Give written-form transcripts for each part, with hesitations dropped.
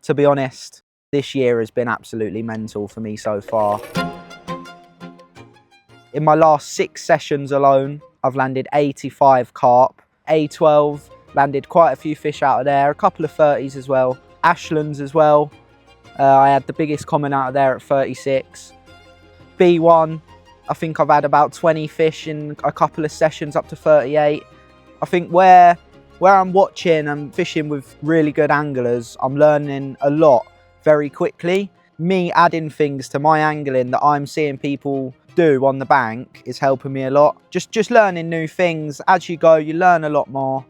To be honest, this year has been absolutely mental for me so far. In my last 6 sessions alone, I've landed 85 carp, A12, landed quite a few fish out of there, a couple of 30s as well, Ashlands as well. I had the biggest common out of there at 36. B1, I think I've had about 20 fish in a couple of sessions up to 38. I think where I'm watching and fishing with really good anglers, I'm learning a lot very quickly. Me adding things to my angling that I'm seeing people do on the bank is helping me a lot. Just learning new things. As you go, you learn a lot more,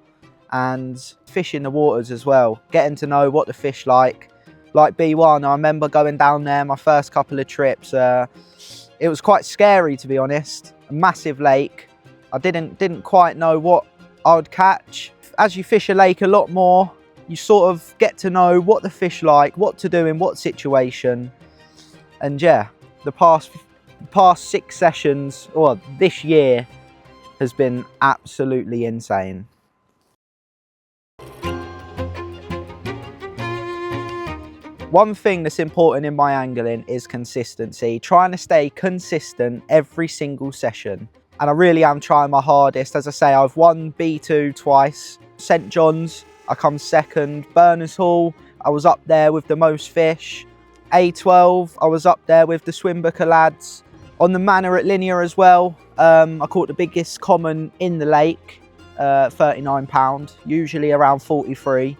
and fishing the waters as well. Getting to know what the fish like. Like B1, I remember going down there my first couple of trips. It was quite scary, to be honest. A massive lake. I didn't quite know what I would catch. As you fish a lake a lot more, you sort of get to know what the fish like, what to do in what situation. And yeah, the past 6 sessions, or this year, has been absolutely insane. One thing that's important in my angling is consistency. Trying to stay consistent every single session. And I really am trying my hardest. As I say, I've won B2 twice. St John's, I come second. Berners Hall, I was up there with the most fish. A12, I was up there with the Swimbooker lads. On the manor at Linear as well, I caught the biggest common in the lake, 39 pound, usually around 43.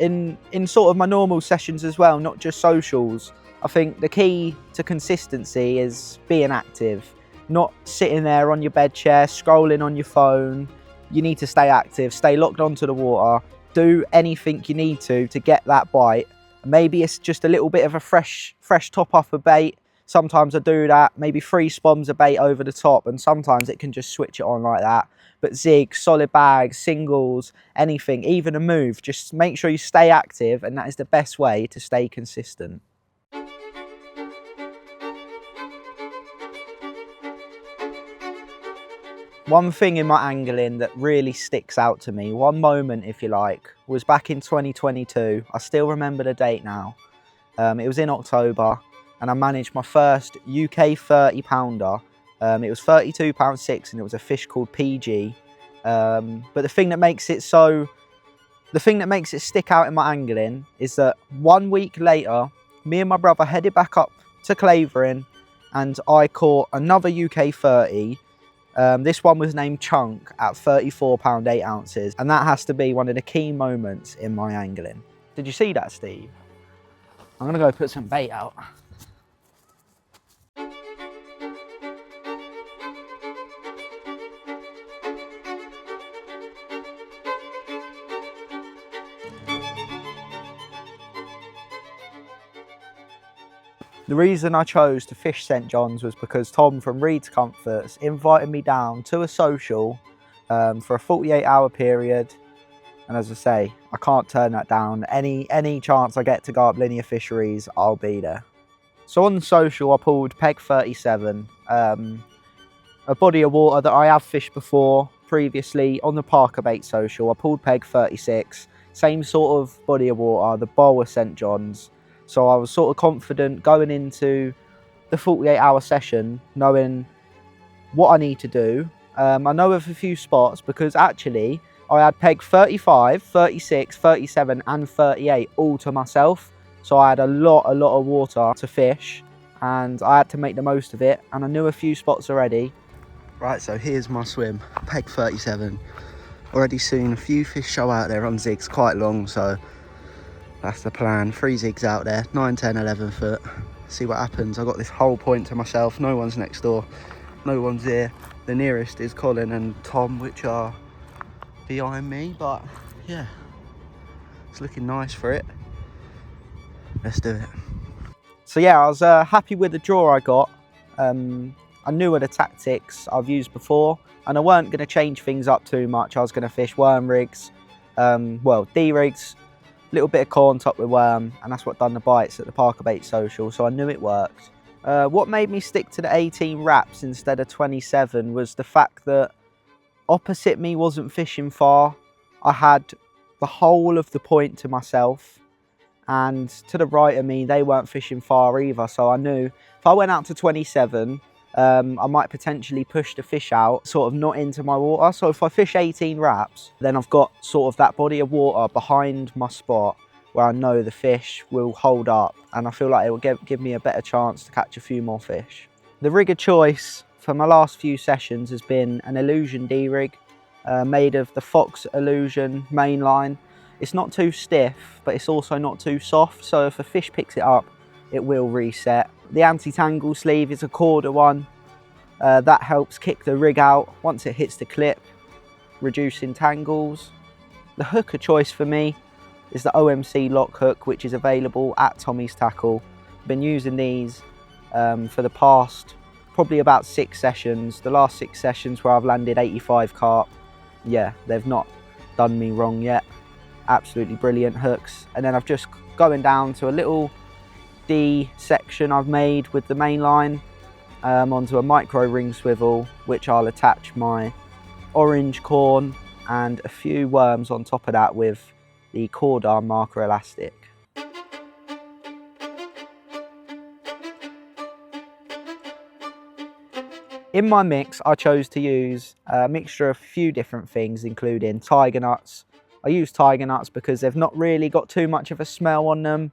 In sort of my normal sessions as well, not just socials, I think the key to consistency is being active, not sitting there on your bed chair, scrolling on your phone. You need to stay active, stay locked onto the water, do anything you need to get that bite. Maybe it's just a little bit of a fresh top off a bait. Sometimes I do that, maybe 3 spoms of bait over the top, and sometimes it can just switch it on like that. But zigs, solid bags, singles, anything, even a move, just make sure you stay active, and that is the best way to stay consistent. One thing in my angling that really sticks out to me, one moment if you like, was back in 2022. I still remember the date now. It was in October, and I managed my first UK 30 pounder. It was 32 pound 6, and it was a fish called PG. But the thing that makes it stick out in my angling is that 1 week later, me and my brother headed back up to Clavering, and I caught another UK 30. This one was named Chunk at 34 pound 8 ounces, and that has to be one of the key moments in my angling. Did you see that, Steve? I'm gonna go put some bait out. The reason I chose to fish St John's was because Tom from Reed's Comforts invited me down to a social for a 48-hour period. And as I say, I can't turn that down. Any chance I get to go up Linear Fisheries, I'll be there. So on the social, I pulled Peg 37, a body of water that I have fished before previously on the ParkerBaits social. I pulled Peg 36, same sort of body of water, the bowl of St John's. So I was sort of confident going into the 48-hour session, knowing what I need to do. I know of a few spots because actually I had Peg 35, 36, 37 and 38 all to myself. So I had a lot of water to fish, and I had to make the most of it, and I knew a few spots already. Right, so here's my swim, Peg 37. Already seen a few fish show out there on zigs quite long, so that's the plan. 3 zigs out there, 9, 10, 11 foot. See what happens. I got this whole point to myself. No one's next door. No one's here. The nearest is Colin and Tom, which are behind me. But yeah, it's looking nice for it. Let's do it. So yeah, I was happy with the draw I got. I knew of the tactics I've used before, and I weren't going to change things up too much. I was going to fish worm rigs, well, D rigs, little bit of corn top with worm, and that's what done the bites at the ParkerBaits social, so I knew it worked. What made me stick to the 18 wraps instead of 27 was the fact that opposite me wasn't fishing far. I had the whole of the point to myself, and to the right of me, they weren't fishing far either. So I knew if I went out to 27, I might potentially push the fish out, sort of not into my water. So if I fish 18 wraps, then I've got sort of that body of water behind my spot where I know the fish will hold up, and I feel like it will give me a better chance to catch a few more fish. The rig of choice for my last few sessions has been an Illusion D-rig, made of the Fox Illusion mainline. It's not too stiff, but it's also not too soft, so if a fish picks it up, it will reset. The anti-tangle sleeve is a Corda one. That helps kick the rig out once it hits the clip, reducing tangles. The hook of choice for me is the OMC lock hook, which is available at Tommy's Tackle. I've been using these for the past probably about 6 sessions. The last 6 sessions where I've landed 85 carp. Yeah, they've not done me wrong yet. Absolutely brilliant hooks. And then I've just going down to a little D section I've made with the main line onto a micro ring swivel, which I'll attach my orange corn and a few worms on top of that with the Corda marker elastic. In my mix, I chose to use a mixture of a few different things, including tiger nuts. I use tiger nuts because they've not really got too much of a smell on them,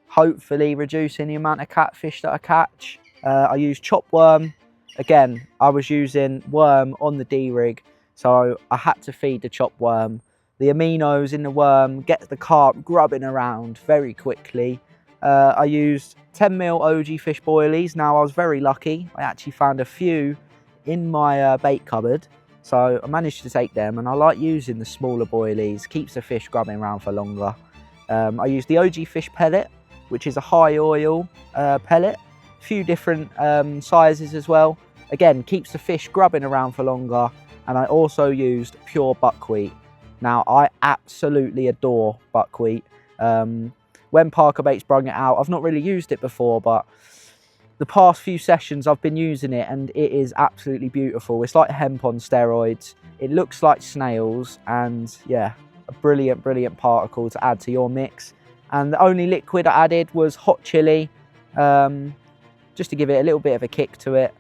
hopefully reducing the amount of catfish that I catch. I use chopped worm. Again, I was using worm on the D-rig, so I had to feed the chopped worm. The aminos in the worm get the carp grubbing around very quickly. I used 10mm OG fish boilies. Now I was very lucky. I actually found a few in my bait cupboard. So I managed to take them, and I like using the smaller boilies. Keeps the fish grubbing around for longer. I used the OG fish pellet, which is a high oil pellet. A few different sizes as well. Again, keeps the fish grubbing around for longer. And I also used pure buckwheat. Now I absolutely adore buckwheat. When ParkerBaits brung it out, I've not really used it before, but the past few sessions I've been using it, and it is absolutely beautiful. It's like hemp on steroids. It looks like snails, and yeah, a brilliant, brilliant particle to add to your mix. And the only liquid I added was hot chili, just to give it a little bit of a kick to it.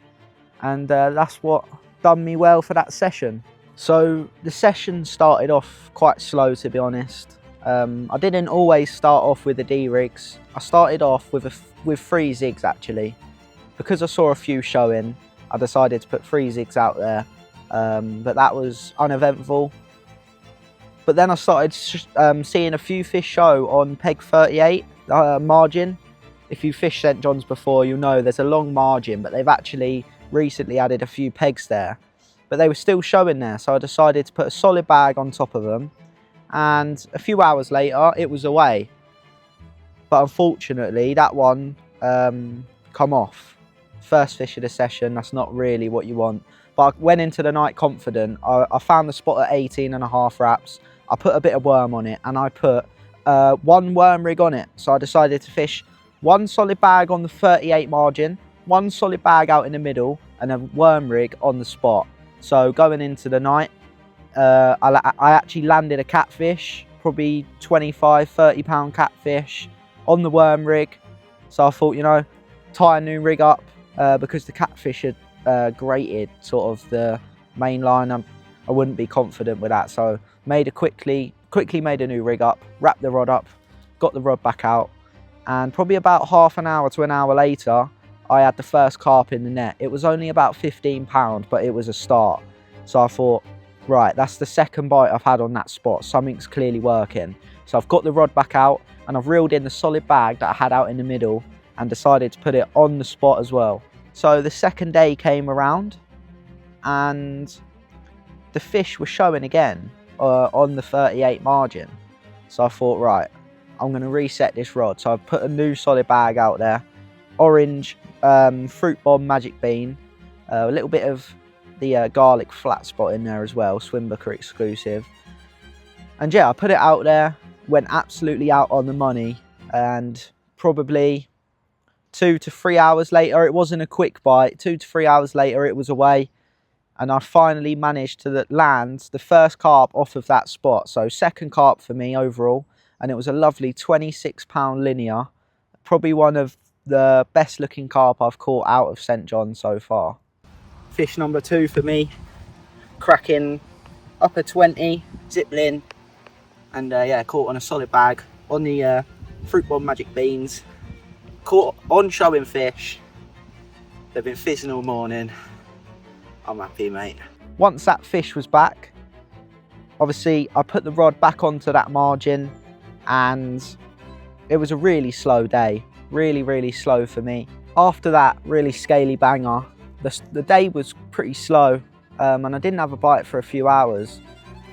And that's what done me well for that session. So the session started off quite slow, to be honest. I didn't always start off with the D-rigs. I started off with 3 zigs actually. Because I saw a few showing, I decided to put 3 zigs out there, but that was uneventful. But then I started seeing a few fish show on peg 38 margin. If you fish St John's before, you'll know there's a long margin, but they've actually recently added a few pegs there. But they were still showing there, so I decided to put a solid bag on top of them. And a few hours later, it was away. But unfortunately, that one come off. First fish of the session, that's not really what you want. But I went into the night confident. I found the spot at 18.5 wraps. I put a bit of worm on it, and I put 1 worm rig on it. So I decided to fish 1 solid bag on the 38 margin, 1 solid bag out in the middle, and a worm rig on the spot. So going into the night, I actually landed a catfish, probably 25-30 pound catfish on the worm rig. So I thought, you know, tie a new rig up because the catfish had grated sort of the main line. I wouldn't be confident with that, so quickly made a new rig up, wrapped the rod up, got the rod back out, and probably about half an hour to an hour later, I had the first carp in the net. It was only about 15 pound, but it was a start. So I thought, right, that's the second bite I've had on that spot. Something's clearly working. So I've got the rod back out, and I've reeled in the solid bag that I had out in the middle and decided to put it on the spot as well. So the second day came around, and the fish were showing again on the 38 margin. So I thought, right, I'm going to reset this rod. So I've put a new solid bag out there, orange fruit bomb magic bean, a little bit of the garlic flat spot in there as well, Swinbooker exclusive. And yeah, I put it out there, went absolutely out on the money, and probably 2 to 3 hours later, it wasn't a quick bite, 2 to 3 hours later it was away. and I finally managed to land the first carp off of that spot. So second carp for me overall, and it was a lovely 26-pound linear, probably one of the best looking carp I've caught out of St John so far. Fish number 2 for me, cracking upper 20, zipline, and yeah, caught on a solid bag on the Fruit Bomb Magic Beans. Caught on showing fish. They've been fizzing all morning. I'm happy, mate. Once that fish was back, obviously I put the rod back onto that margin, and it was a really slow day. Really slow for me. After that really scaly banger, the day was pretty slow, and I didn't have a bite for a few hours,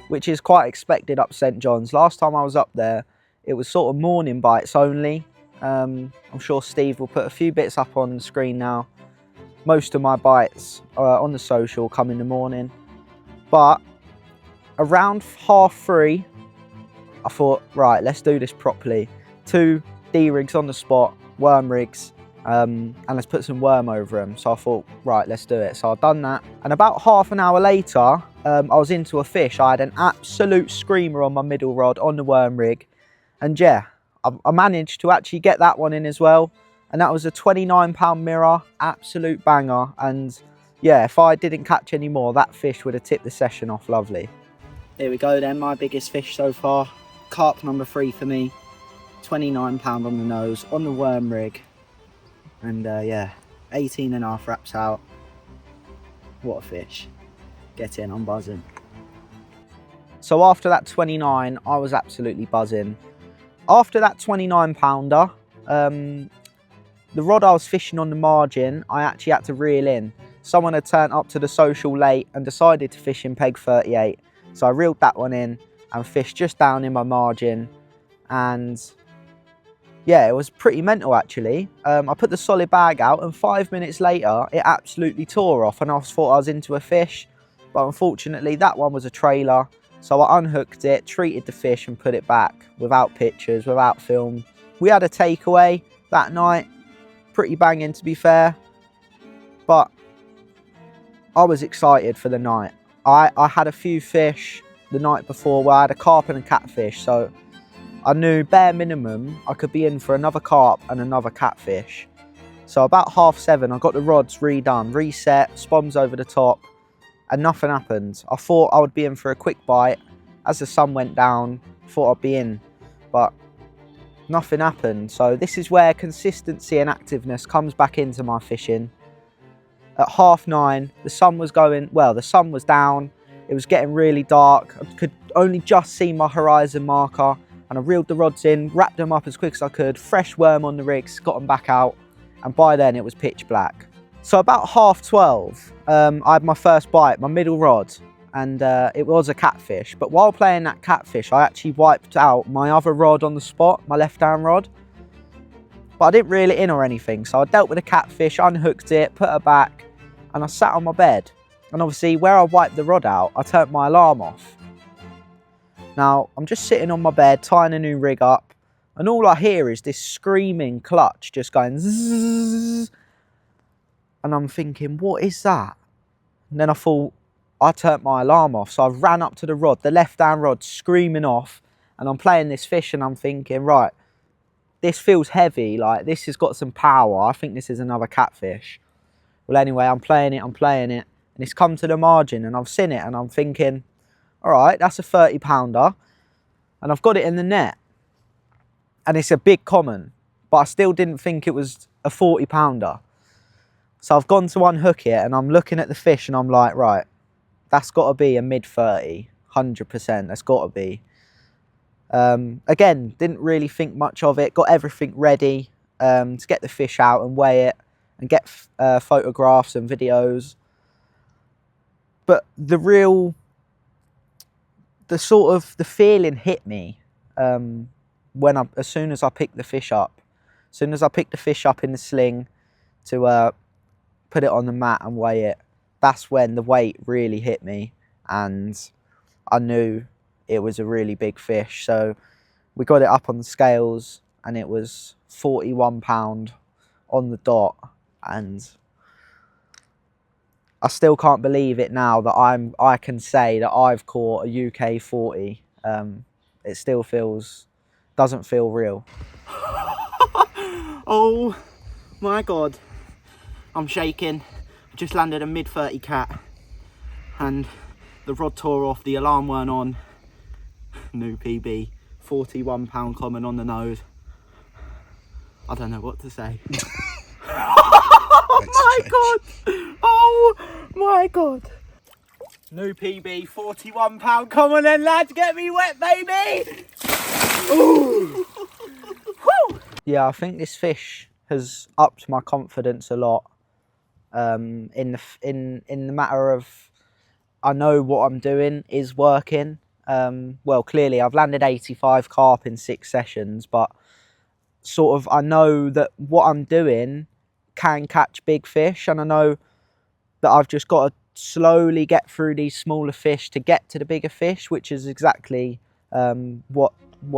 which is quite expected up St John's. Last time I was up there, it was sort of morning bites only. I'm sure Steve will put a few bits up on the screen now. Most of my bites on the social come in the morning, but around 3:30, I thought, right, let's do this properly. 2 D-rigs on the spot, worm rigs, and let's put some worm over them. So I thought, right, let's do it. So I've done that, and about half an hour later, I was into a fish. I had an absolute screamer on my middle rod on the worm rig, and yeah, I managed to actually get that one in as well. And that was a 29-pound mirror, absolute banger. And yeah, if I didn't catch any more, that fish would have tipped the session off lovely. Here we go then, my biggest fish so far. Carp number 3 for me. 29-pound on the nose, on the worm rig. And yeah, 18.5 wraps out. What a fish. Get in, I'm buzzing. So after that 29, I was absolutely buzzing. After that 29-pounder, the rod I was fishing on the margin, I actually had to reel in. Someone had turned up to the social late and decided to fish in peg 38. So I reeled that one in and fished just down in my margin. And yeah, it was pretty mental actually. I put the solid bag out, and 5 minutes later, it absolutely tore off, and I thought I was into a fish. But unfortunately, that one was a trailer. So I unhooked it, treated the fish and put it back without pictures, without film. We had a takeaway that night. Pretty banging to be fair, but I was excited for the night. I had a few fish the night before where I had a carp and a catfish, so I knew bare minimum I could be in for another carp and another catfish. So about 7:30 I got the rods redone, reset, spoms over the top, and nothing happened. I thought I would be in for a quick bite. As the sun went down, thought I'd be in, but nothing happened. So this is where consistency and activeness comes back into my fishing. At 9:30, the sun was going, well, the sun was down. It was getting really dark. I could only just see my horizon marker, and I reeled the rods in, wrapped them up as quick as I could, fresh worm on the rigs, got them back out, and by then it was pitch black. So about 12:30, I had my first bite, my middle rod, and it was a catfish. But while playing that catfish, I actually wiped out my other rod on the spot, my left-hand rod. But I didn't reel it in or anything, so I dealt with the catfish, unhooked it, put her back, and I sat on my bed. And obviously, where I wiped the rod out, I turned my alarm off. Now, I'm just sitting on my bed, tying a new rig up, and all I hear is this screaming clutch just going zzz. And I'm thinking, what is that? And then I thought, I turned my alarm off, so I ran up to the rod, the left-hand rod, screaming off, and I'm playing this fish, and I'm thinking, right, this feels heavy, like this has got some power. I think this is another catfish. Well, anyway, I'm playing it, and it's come to the margin, and I've seen it, and I'm thinking, all right, that's a 30-pounder, and I've got it in the net, and it's a big common, but I still didn't think it was a 40-pounder. So I've gone to unhook it, and I'm looking at the fish, and I'm like, right, that's got to be a mid-30, 100%, that's got to be. Again, didn't really think much of it, got everything ready to get the fish out and weigh it and get photographs and videos. But the feeling hit me as soon as I picked the fish up. As soon as I picked the fish up in the sling to put it on the mat and weigh it, that's when the weight really hit me, and I knew it was a really big fish. So we got it up on the scales, and it was 41 pound on the dot, and I still can't believe it now that I can say that I've caught a UK 40. It still doesn't feel real. Oh my God, I'm shaking. I just landed a mid-30 cat and the rod tore off, the alarm weren't on. New PB, 41 pound common on the nose. I don't know what to say. Oh my God! Oh my God! New PB, 41 pound common, and lads, get me wet, baby! Ooh. Yeah, I think this fish has upped my confidence a lot. In the matter of, I know what I'm doing is working. Well, clearly I've landed 85 carp in 6 sessions, but sort of I know that what I'm doing can catch big fish, and I know that I've just got to slowly get through these smaller fish to get to the bigger fish, which is exactly what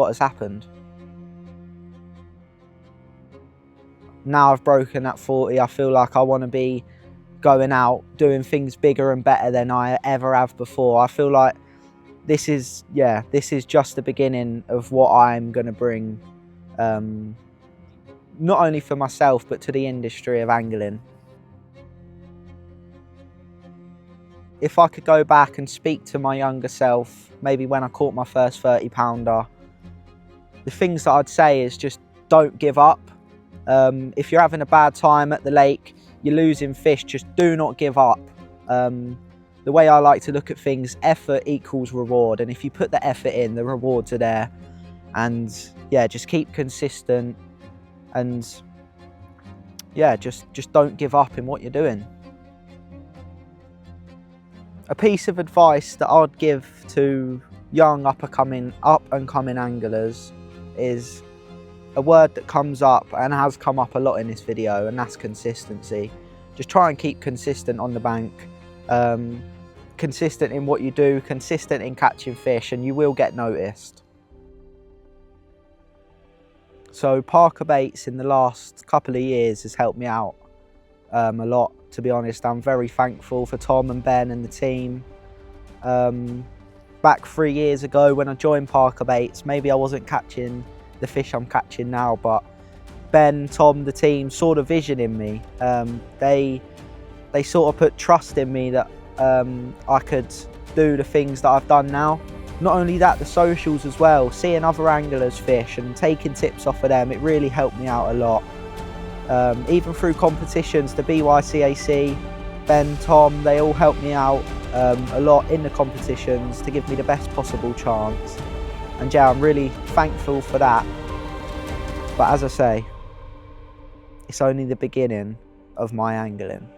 has happened. Now I've broken that 40, I feel like I want to be going out doing things bigger and better than I ever have before. I feel like this is just the beginning of what I'm going to bring, not only for myself but to the industry of angling. If I could go back and speak to my younger self, maybe when I caught my first 30 pounder, the things that I'd say is just don't give up. If you're having a bad time at the lake, you're losing fish, just do not give up. The way I like to look at things, effort equals reward, and if you put the effort in, the rewards are there. And yeah, just keep consistent, and yeah, just don't give up in what you're doing. A piece of advice that I'd give to young up and coming anglers is a word that comes up and has come up a lot in this video, and that's consistency. Just try and keep consistent on the bank, consistent in what you do, consistent in catching fish, and you will get noticed. So ParkerBaits in the last couple of years has helped me out a lot, to be honest. I'm very thankful for Tom and Ben and the team. Back 3 years ago when I joined ParkerBaits, maybe I wasn't catching the fish I'm catching now, but Ben, Tom, the team saw the vision in me. They sort of put trust in me that I could do the things that I've done now. Not only that, the socials as well, seeing other anglers fish and taking tips off of them, it really helped me out a lot. Even through competitions, the BYCAC, Ben, Tom, they all helped me out a lot in the competitions to give me the best possible chance. And yeah, I'm really thankful for that. But as I say, it's only the beginning of my angling.